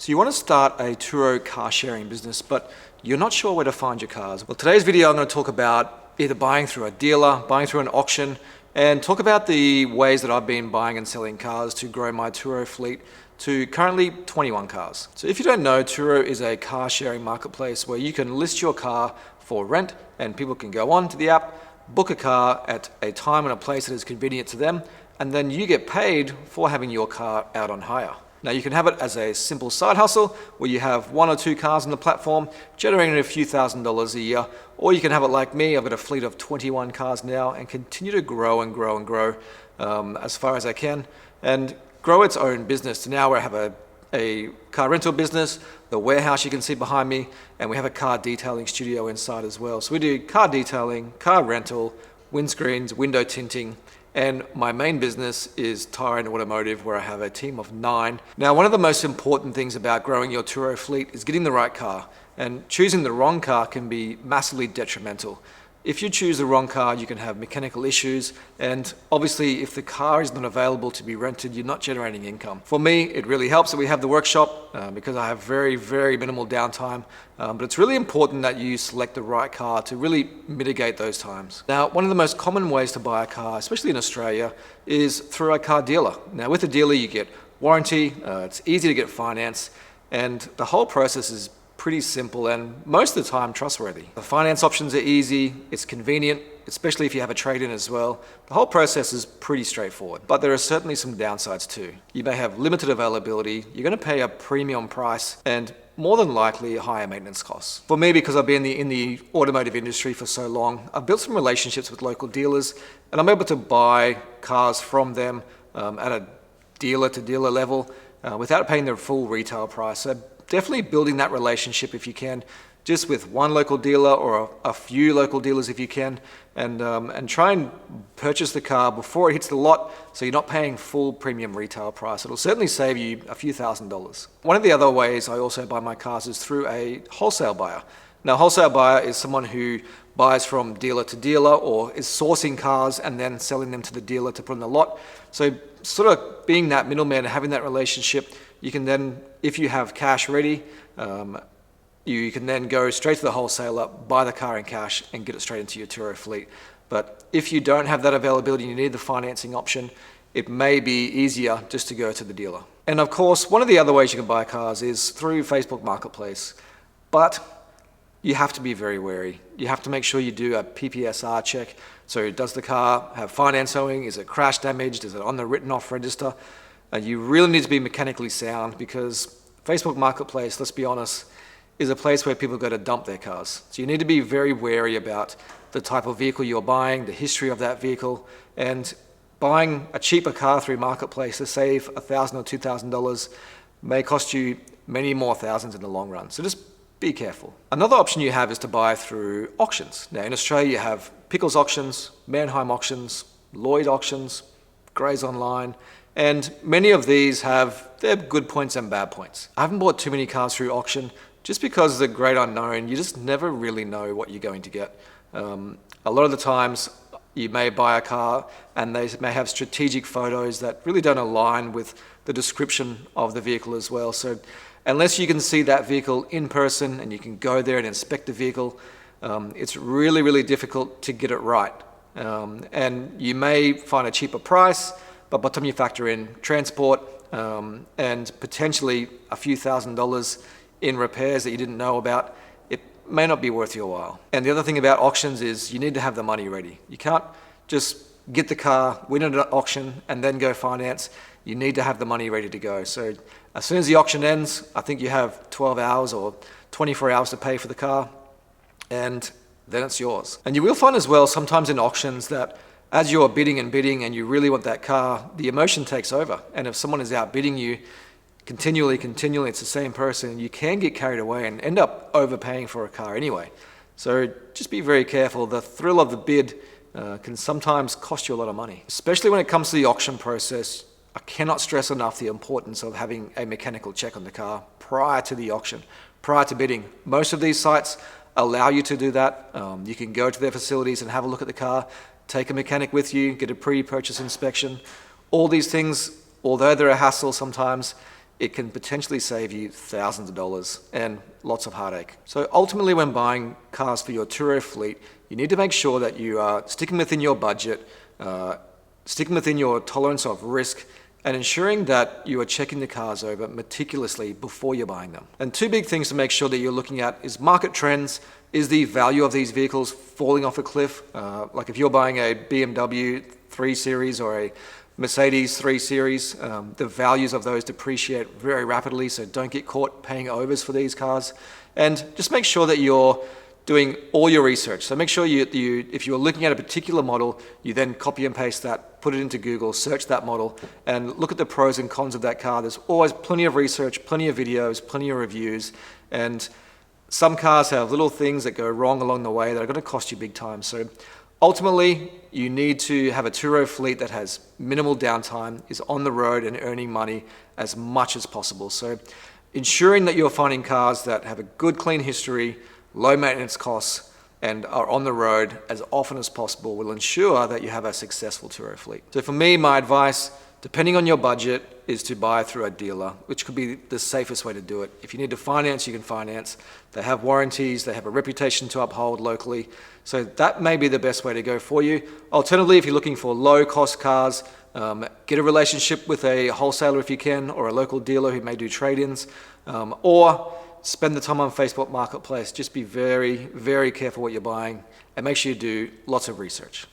So you want to start a Turo car sharing business, but you're not sure where to find your cars. Well, today's video I'm going to talk about either buying through a dealer, buying through an auction, and talk about the ways that I've been buying and selling cars to grow my Turo fleet to currently 21 cars. So if you don't know, Turo is a car sharing marketplace where you can list your car for rent and people can go on to the app, book a car at a time and a place that is convenient to them, and then you get paid for having your car out on hire. Now you can have it as a simple side hustle where you have one or two cars on the platform generating a few $1,000s a year, or you can have it like me. I've got a fleet of 21 cars now and continue to grow and grow and grow as far as I can and grow its own business to now where I have a car rental business, the warehouse you can see behind me, and we have a car detailing studio inside as well. So we do car detailing, car rental, windscreens, window tinting, and my main business is tire and automotive, where I have a team of 9. Now, one of the most important things about growing your Turo fleet is getting the right car, and choosing the wrong car can be massively detrimental. If you choose the wrong car, you can have mechanical issues, and obviously if the car is not available to be rented, you're not generating income. For me, it really helps that we have the workshop because I have very, very minimal downtime, but it's really important that you select the right car to really mitigate those times. Now, one of the most common ways to buy a car, especially in Australia, is through a car dealer. Now, with a dealer, you get warranty, it's easy to get finance, and the whole process is pretty simple and most of the time trustworthy. The finance options are easy, it's convenient, especially if you have a trade-in as well. The whole process is pretty straightforward, but there are certainly some downsides too. You may have limited availability, you're going to pay a premium price, and more than likely higher maintenance costs. For me, because I've been in the automotive industry for so long, I've built some relationships with local dealers and I'm able to buy cars from them at a dealer-to-dealer level without paying the full retail price. So definitely building that relationship if you can, just with one local dealer or a few local dealers if you can, and try and purchase the car before it hits the lot so you're not paying full premium retail price. It'll certainly save you a few $1,000s. One of the other ways I also buy my cars is through a wholesale buyer. Now, a wholesale buyer is someone who buys from dealer to dealer or is sourcing cars and then selling them to the dealer to put in the lot. So sort of being that middleman and having that relationship, you can then, if you have cash ready, you can then go straight to the wholesaler, buy the car in cash and get it straight into your Turo fleet. But if you don't have that availability and you need the financing option, it may be easier just to go to the dealer. And of course, one of the other ways you can buy cars is through Facebook Marketplace. But you have to be very wary. You have to make sure you do a PPSR check. So does the car have finance owing? Is it crash damaged? Is it on the written off register? You really need to be mechanically sound because Facebook Marketplace, let's be honest, is a place where people go to dump their cars. So you need to be very wary about the type of vehicle you're buying, the history of that vehicle, and buying a cheaper car through Marketplace to save $1,000 or $2,000 may cost you many more thousands in the long run. So just be careful. Another option you have is to buy through auctions. Now in Australia you have Pickles auctions, Mannheim auctions, Lloyd auctions, Grays Online, and many of these have their good points and bad points. I haven't bought too many cars through auction just because of the great unknown. You just never really know what you're going to get. A lot of the times you may buy a car and they may have strategic photos that really don't align with the description of the vehicle as well. So unless you can see that vehicle in person and you can go there and inspect the vehicle, it's really, really difficult to get it right. And you may find a cheaper price, but by the time you factor in transport and potentially a few $1,000s in repairs that you didn't know about, it may not be worth your while. And the other thing about auctions is you need to have the money ready. You can't just get the car, win it at auction, and then go finance. You need to have the money ready to go. So as soon as the auction ends, I think you have 12 hours or 24 hours to pay for the car, and then it's yours. And you will find as well sometimes in auctions that as you're bidding and you really want that car, the emotion takes over. And if someone is outbidding you continually, it's the same person, you can get carried away and end up overpaying for a car anyway. So just be very careful. The thrill of the bid can sometimes cost you a lot of money. Especially when it comes to the auction process, I cannot stress enough the importance of having a mechanical check on the car prior to the auction, prior to bidding. Most of these sites allow you to do that. You can go to their facilities and have a look at the car, take a mechanic with you, get a pre-purchase inspection. All these things, although they're a hassle sometimes, it can potentially save you thousands of dollars and lots of heartache. So ultimately, when buying cars for your Turo fleet, you need to make sure that you are sticking within your budget, sticking within your tolerance of risk, and ensuring that you are checking the cars over meticulously before you're buying them. And two big things to make sure that you're looking at is market trends. Is the value of these vehicles falling off a cliff? Like if you're buying a BMW 3 Series or a Mercedes 3 Series, the values of those depreciate very rapidly, so don't get caught paying overs for these cars. And just make sure that you're doing all your research. So make sure if you're looking at a particular model, you then copy and paste that, put it into Google, search that model, and look at the pros and cons of that car. There's always plenty of research, plenty of videos, plenty of reviews, and some cars have little things that go wrong along the way that are going to cost you big time. So ultimately, you need to have a Turo fleet that has minimal downtime, is on the road and earning money as much as possible. So ensuring that you're finding cars that have a good, clean history, low maintenance costs, and are on the road as often as possible will ensure that you have a successful Turo fleet. So for me, my advice, depending on your budget, is to buy through a dealer, which could be the safest way to do it. If you need to finance, you can finance. They have warranties, they have a reputation to uphold locally. So that may be the best way to go for you. Alternatively, if you're looking for low-cost cars, get a relationship with a wholesaler if you can, or a local dealer who may do trade-ins, or spend the time on Facebook Marketplace. Just be very, very careful what you're buying and make sure you do lots of research.